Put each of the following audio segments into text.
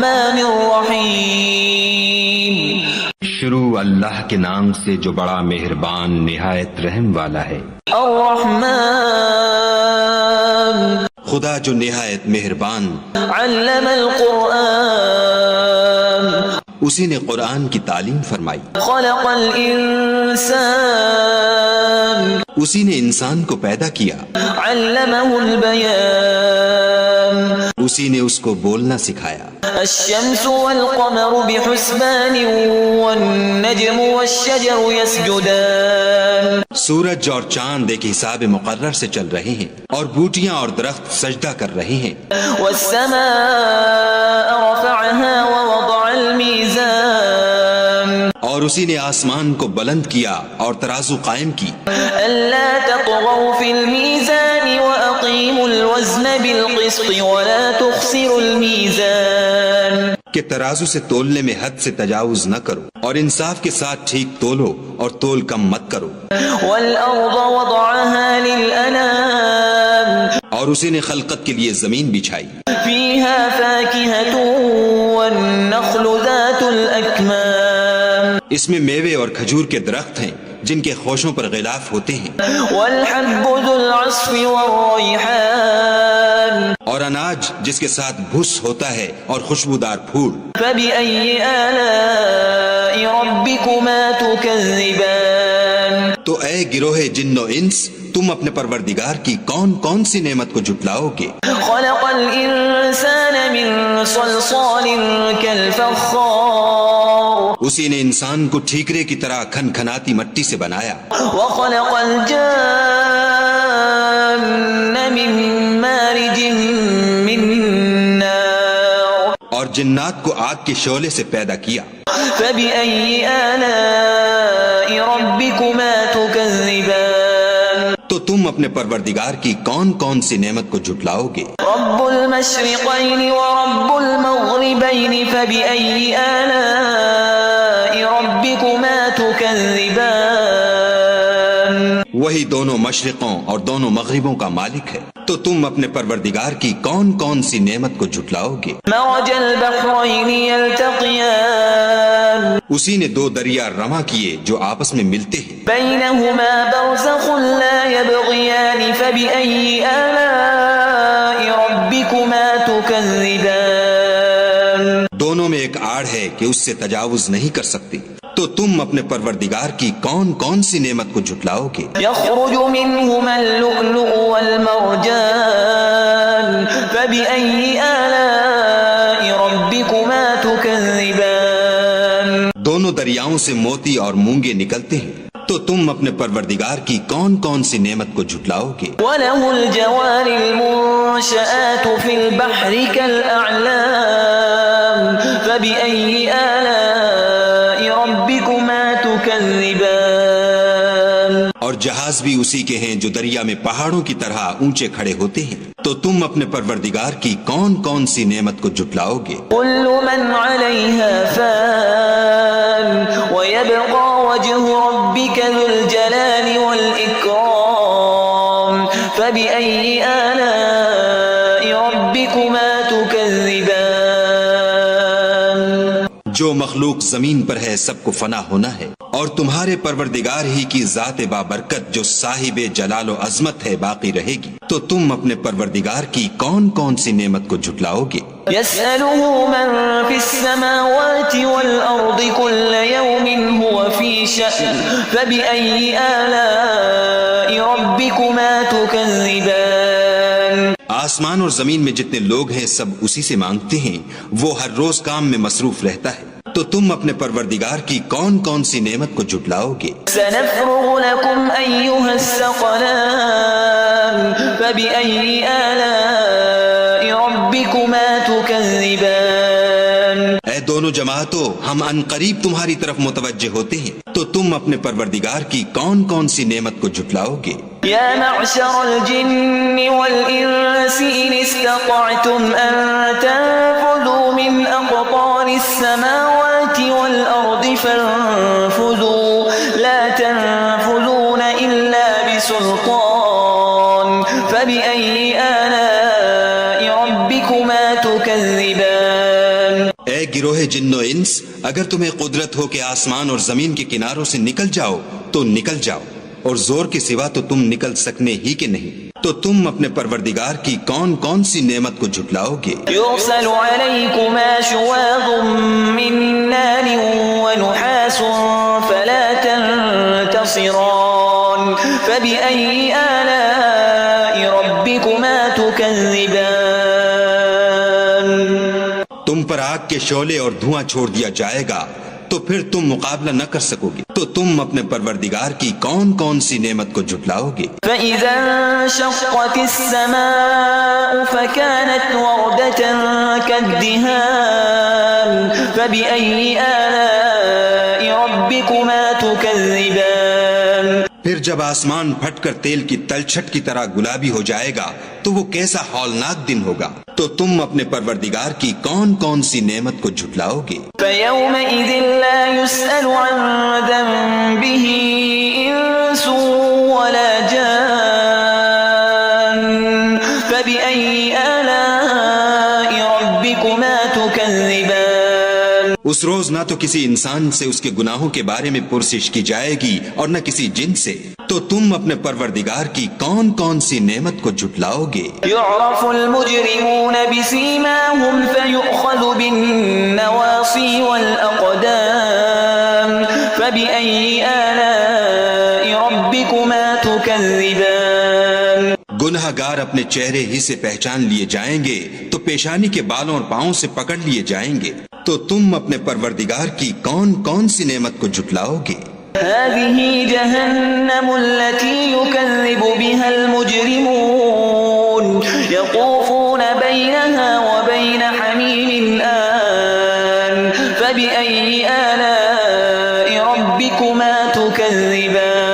الرحمن الرحیم. شروع اللہ کے نام سے جو بڑا مہربان نہایت رحم والا ہے. الرحمن خدا جو نہایت مہربان. علم القرآن اسی نے قرآن کی تعلیم فرمائی. خلق الانسان اسی نے انسان کو پیدا کیا. علمہ البیان اسی نے اس کو بولنا سکھایا. الشمس والقمر بحسبان والنجم والشجر يسجدان. سورج اور چاند ایک حساب مقرر سے چل رہے ہیں اور بوٹیاں اور درخت سجدہ کر رہے ہیں. والسماء رفعها ووضع الميزان اور اسی نے آسمان کو بلند کیا اور ترازو قائم کی. ألا تطغوا في الميزان وأقيموا الوزن بالقسط ولا تخسروا الميزان. کہ ترازو سے تولنے میں حد سے تجاوز نہ کرو اور انصاف کے ساتھ ٹھیک تولو اور تول کم مت کرو. والأرض وضعها للأنام اور اسی نے خلقت کے لیے زمین بچھائی. فيها فاكهة والنخل ذات الأكمام. اس میں میوے اور کھجور کے درخت ہیں جن کے خوشوں پر غلاف ہوتے ہیں. والحب ذو العصف والريحان اور اناج جس کے ساتھ بھس ہوتا ہے اور خوشبودار پھول. فبأي آلاء ربكما تكذبان. تو اے گروہ جن و انس تم اپنے پروردگار کی کون کون سی نعمت کو جھٹلاؤ گے. خلق الإنسان من صلصال كالفخار. اسی نے انسان کو ٹھیکرے کی طرح کھن کھناتی مٹی سے بنایا. وخلق الجان من مارج من نار. اور جنات کو آگ کے شعلے سے پیدا کیا. فبأي آلاء ربكما تكذبان. تو تم اپنے پروردگار کی کون کون سی نعمت کو جھٹلاؤ گے. رب المشرقين ورب المغربين فبأي آلاء ربكما تكذبان. وہی دونوں مشرقوں اور دونوں مغربوں کا مالک ہے. تو تم اپنے پروردگار کی کون کون سی نعمت کو جھٹلاؤ گے. مرج البحرين يلتقيان. اسی نے دو دریا رواں کیے جو آپس میں ملتے ہیں. بينهما برزخ لا يبغيان فبأي آلاء ربكما تكذبان. دونوں میں ایک آڑ ہے کہ اس سے تجاوز نہیں کر سکتی. تو تم اپنے پروردگار کی کون کون سی نعمت کو جھٹلاؤ گے. يخرج منهما اللؤلؤ والمرجان فبأي آلاء ربكما تكذبان. دونوں دریاؤں سے موتی اور مونگے نکلتے ہیں. تو تم اپنے پروردگار کی کون کون سی نعمت کو جھٹلاؤ گے. وله الجوار المنشآت في البحر كالأعلام فبأي آلاء ربكما تكذبان. اور جہاز بھی اسی کے ہیں جو دریا میں پہاڑوں کی طرح اونچے کھڑے ہوتے ہیں. تو تم اپنے پروردگار کی کون کون سی نعمت کو جھٹلاؤ گے. كل من عليها فان ويبقى وجه ربك ذو الجلال والإكرام فبأي آلاء ربكما تكذبان. جو مخلوق زمین پر ہے سب کو فنا ہونا ہے اور تمہارے پروردگار ہی کی ذات بابرکت جو صاحب جلال و عظمت ہے باقی رہے گی. تو تم اپنے پروردگار کی کون کون سی نعمت کو جھٹلاؤ گے. يسأله من في السماوات والأرض كل يوم هو في شأن فبأي آلاء ربكما تكذبان. آسمان اور زمین میں جتنے لوگ ہیں سب اسی سے مانگتے ہیں. وہ ہر روز کام میں مصروف رہتا ہے. تو تم اپنے پروردگار کی کون کون سی نعمت کو جھٹلاؤ گے. سنفرغ لكم أيها الثقلان فبأي آلاء ربكما تكذبان. اے دونوں جماعتوں ہم ان قریب تمہاری طرف متوجہ ہوتے ہیں. تو تم اپنے پروردگار کی کون کون سی نعمت کو جھٹلاؤ گے. يا معشر الجن والإنس إن استطعتم أن تنفذوا من أقطار السماوات والأرض فانفذوا لا تنفذون إلا بسلطان فبأي آلاء ربكما تكذبان. اے گروہ جن و انس، اگر تمہیں قدرت ہو کہ آسمان اور زمین کے کناروں سے نکل جاؤ تو نکل جاؤ، اور زور کے سوا تو تم نکل سکنے ہی کے نہیں، تو تم اپنے پروردگار کی کون کون سی نعمت کو جھٹلاؤ گے؟ يرسل عليكما شواظ من نار ونحاس فلا تنتصران فبأي آلاء ربكما تكذبان؟ تم پر آگ کے شعلے اور دھواں چھوڑ دیا جائے گا تو پھر تم مقابلہ نہ کر سکو گے، تو تم اپنے پروردگار کی کون کون سی نعمت کو جھٹلاؤ گے؟ فإذا انشقت السماء فكانت وردة كالدهان فبأي آلاء ربكما تكذبان؟ پھر جب آسمان پھٹ کر تیل کی تلچھٹ کی طرح گلابی ہو جائے گا تو وہ کیسا ہولناک دن ہوگا، تو تم اپنے پروردگار کی کون کون سی نعمت کو جھٹلاؤ گے؟ فيومئذ لا يسأل عن ذنبه إنس ولا جان فبأي آلاء ربكما تكذبان؟ اس روز نہ تو کسی انسان سے اس کے گناہوں کے بارے میں پرسش کی جائے گی اور نہ کسی جن سے، تو تم اپنے پروردگار کی کون کون سی نعمت کو جھٹلاؤ گے؟ يعرف المجرمون بسيماهم فيؤخذ بالنواصي والأقدام فبأي آلاء ربكما تكذبان؟ گناہ گار اپنے چہرے ہی سے پہچان لیے جائیں گے تو پیشانی کے بالوں اور پاؤں سے پکڑ لیے جائیں گے، تو تم اپنے پروردگار کی کون کون سی نعمت کو جھٹلاؤ گے؟ هذه جهنم التي يكذب بها المجرمون يطوفون بينها وبين حميم آن فبأي آلاء ربكما تكذبان؟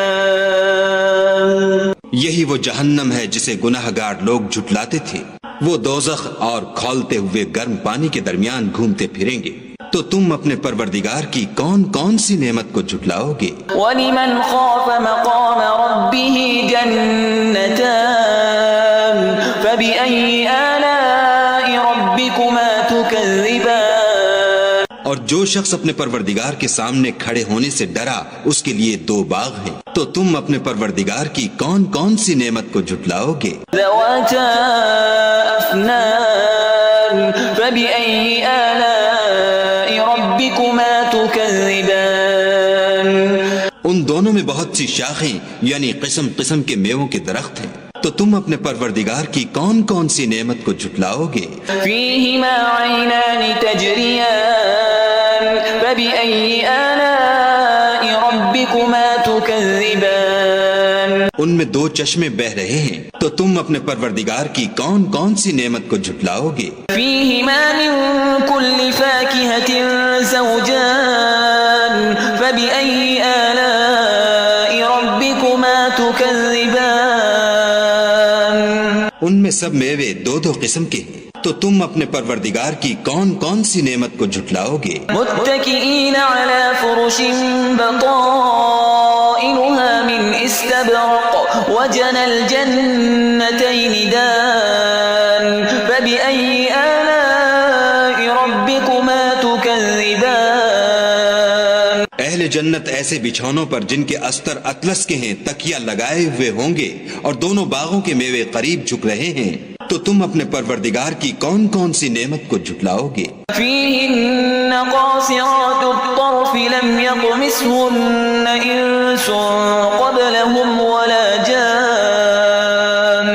یہی وہ جہنم ہے جسے گناہ گار لوگ جھٹلاتے تھے، وہ دوزخ اور کھولتے ہوئے گرم پانی کے درمیان گھومتے پھریں گے، تو تم اپنے پروردگار کی کون کون سی نعمت کو جھٹلاؤ گے؟ وَلِمَنْ خَافَ مَقَامَ رَبِّهِ جَنَّتَانِ فَبِأَيِّ آلَاءِ رَبِّكُمَا تُكَذِّبَانِ؟ اور جو شخص اپنے پروردگار کے سامنے کھڑے ہونے سے ڈرا اس کے لیے دو باغ ہیں، تو تم اپنے پروردگار کی کون کون سی نعمت کو جھٹلاؤ گے؟ ذَوَاتَا أَفْنَانٍ فَبِأَيِّ آلَاءِ رَبِّكُمَا تُكَذِّبَانِ؟ ان دونوں میں بہت سی شاخیں یعنی قسم قسم کے میووں کے درخت ہیں، تو تم اپنے پروردگار کی کون کون سی نعمت کو جھٹلاؤ گے؟ فِيهِمَا عَيْنَانِ تَجْرِيَانِ فَبِأَيِّ آلَاءِ رَبِّكُمَا تُكَذِّبَانِ؟ ان میں دو چشمے بہ رہے ہیں، تو تم اپنے پروردگار کی کون کون سی نعمت کو جھٹلاؤ گے؟ فِيهِمَا مِن كُلِّ فَاكِهَةٍ زَوْجَانِ فَبِأَيِّ آلَاءِ رَبِّكُمَا تُكَذِّبَانِ؟ ان میں سب میوے دو دو قسم کے ہیں، تو تم اپنے پروردگار کی کون کون سی نعمت کو جھٹلاؤ گے؟ متكئين على فرش بطائنها من استبرق وجنى الجنتين دان فبأي آلاء ربكما تكذبان؟ اہل جنت ایسے بچھونوں پر جن کے استر اطلس کے ہیں تکیہ لگائے ہوئے ہوں گے اور دونوں باغوں کے میوے قریب جھک رہے ہیں، تو تم اپنے پروردگار کی کون کون سی نعمت کو جھٹلاؤ گے؟ فيهن قاصرات الطرف لم يطمثهن إنس قبلهم ولا جان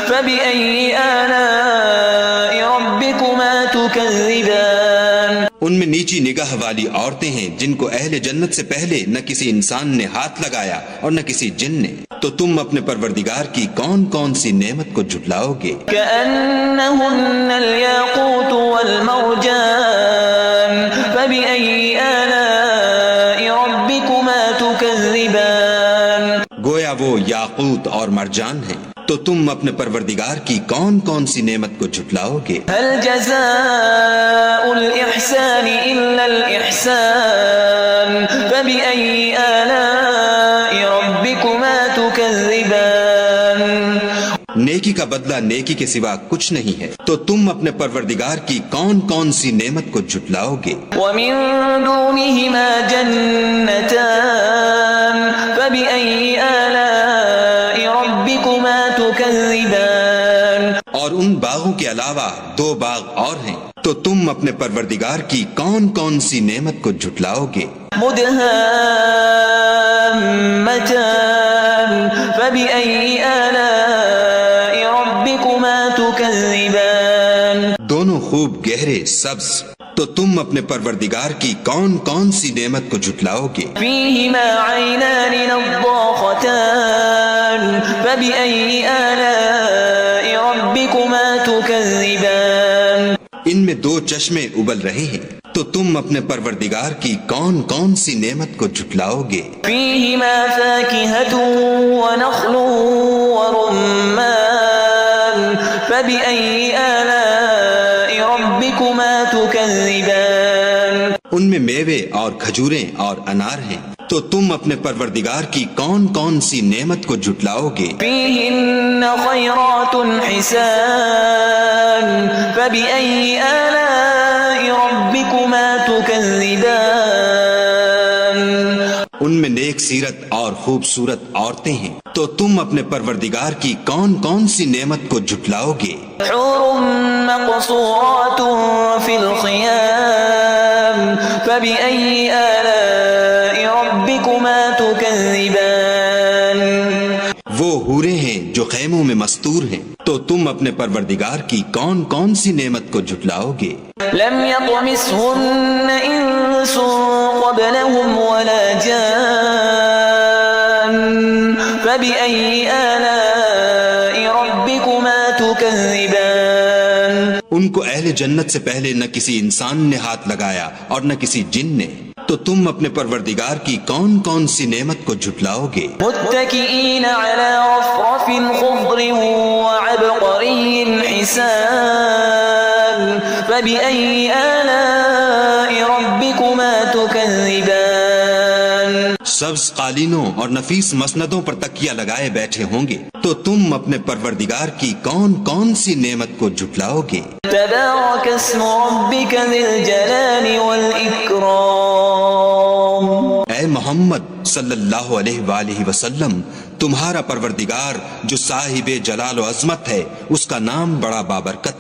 فبأي آلاء ربكما تكذبان؟ ان میں نیچی نگاہ والی عورتیں ہیں جن کو اہل جنت سے پہلے نہ کسی انسان نے ہاتھ لگایا اور نہ کسی جن نے، تو تم اپنے پروردگار کی کون کون سی نعمت کو جھٹلاؤ گے؟ كأنهن الياقوت والمرجان فبأي آلاء ربكما تكذبان؟ گویا وہ یاقوت اور مرجان ہیں، تو تم اپنے پروردگار کی کون کون سی نعمت کو جھٹلاؤ گے؟ هل جزاء الإحسان إلا الإحسان فبأي آلاء ربكما تكذبان؟ نیکی نیکی کا بدلہ نیکی کے سوا کچھ نہیں ہے، تو تم اپنے پروردگار کی کون کون سی نعمت کو جھٹلاؤ گے؟ ومن دونهما جنتان فبأي آلاء ربكما تكذبان اور ان باغوں کے علاوہ دو باغ اور ہیں، تو تم اپنے پروردگار کی کون کون سی نعمت کو جھٹلاؤ گے؟ مدهامتان فبأي آلاء ربكما تكذبان دونوں خوب گہرے سبز، تو تم اپنے پروردگار کی کون کون سی نعمت کو جھٹلاؤ گے؟ فيهما عينان نضاختان فبأي آلاء ربكما تكذبان ان میں دو چشمے ابل رہے ہیں، تو تم اپنے پروردگار کی کون کون سی نعمت کو جھٹلاؤ گے؟ فيهما فاكهة ونخل ورمان فبأي آلاء ربكما تكذبان ان میں میوے اور کھجوریں اور انار ہیں، تو تم اپنے پروردگار کی کون کون سی نعمت کو جھٹلاؤ گے؟ فيهن خيرات حسان فبأي آلاء ربكما تكذبان ان میں نیک سیرت اور خوبصورت عورتیں ہیں، تو تم اپنے پروردگار کی کون کون سی نعمت کو جھٹلاؤ گے؟ حور مقصورات في الخيام فبأي آلاء ربكما تكذبان وہ حوریں ہیں جو خیموں میں مستور ہیں، تو تم اپنے پروردگار کی کون کون سی نعمت کو جھٹلاؤ گے؟ لم يطمثهن إنس قبلهم ولا جان فبأي آلاء ربكما تكذبان ان کو اہل جنت سے پہلے نہ کسی انسان نے ہاتھ لگایا اور نہ کسی جن نے، تو تم اپنے پروردگار کی کون کون سی نعمت کو جھٹلاؤ گے؟ متكئين على رفرف خضر وعبقري حسان فبأي آلاء ربكما تكذبان سبز قالینوں اور نفیس مسندوں پر تکیہ لگائے بیٹھے ہوں گے، تو تم اپنے پروردگار کی کون کون سی نعمت کو جھٹلاؤ گے؟ تبارك اسم ربك ذي الجلال والإكرام اے محمد صلی اللہ علیہ وآلہ وسلم، تمہارا پروردگار جو صاحب جلال و عظمت ہے، اس کا نام بڑا بابرکت